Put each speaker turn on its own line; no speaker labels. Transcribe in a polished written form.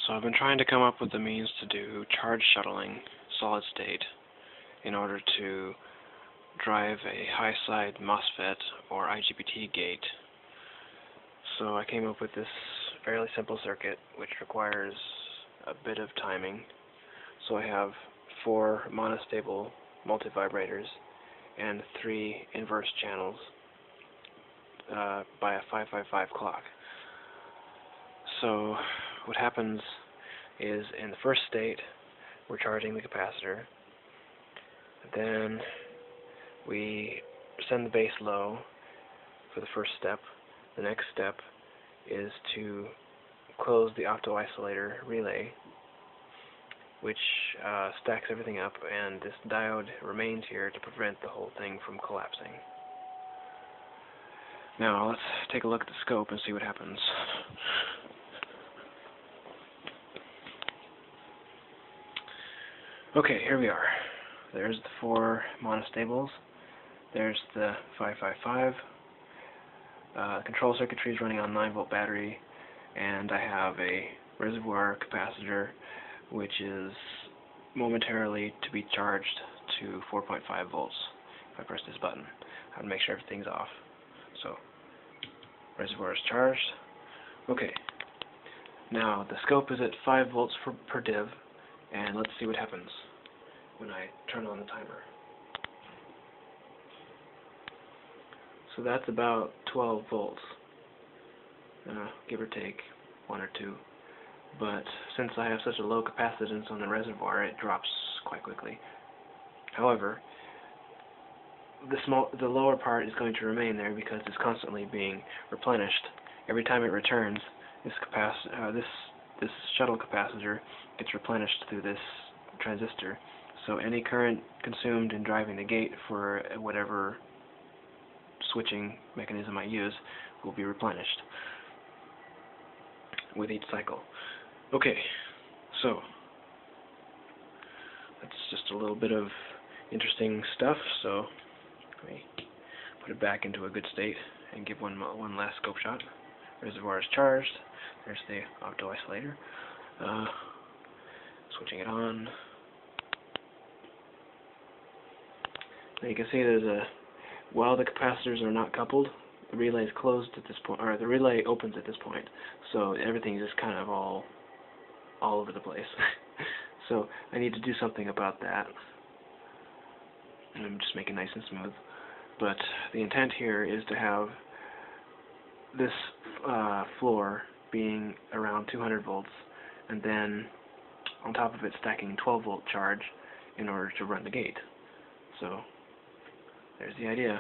So I've been trying to come up with the means to do charge shuttling solid state in order to drive a high side MOSFET or IGBT gate. So I came up with this fairly simple circuit which requires a bit of timing. So I have 4 monostable multivibrators and 3 inverse channels by a 555 clock. So what happens is in the first state we're charging the capacitor, then we send the base low for the first step. The next step is to close the opto-isolator relay, which stacks everything up, and this diode remains here to prevent the whole thing from collapsing. Now let's take a look at the scope and see what happens. Okay, here we are. There's the 4 monostables. There's the 555. Control circuitry is running on 9-volt battery, and I have a reservoir capacitor which is momentarily to be charged to 4.5 volts if I press this button. I would make sure everything's off. So, reservoir is charged. Okay. Now, the scope is at 5 volts per div, and let's see what happens when I turn on the timer. So that's about 12 volts, give or take 1 or 2. But since I have such a low capacitance on the reservoir, it drops quite quickly. However, the lower part is going to remain there because it's constantly being replenished. Every time it returns, this shuttle capacitor gets replenished through this transistor. So any current consumed in driving the gate for whatever switching mechanism I use will be replenished with each cycle. Okay, so that's just a little bit of interesting stuff. So let me put it back into a good state and give one last scope shot. Reservoir is charged. There's the opto-isolator. Switching it on. Now you can see while the capacitors are not coupled, the relay is closed at this point, or the relay opens at this point. So everything is just kind of all over the place. So I need to do something about that. And I'm just making it nice and smooth. But the intent here is to have this floor being around 200 volts, and then on top of it stacking 12-volt charge in order to run the gate. So there's the idea.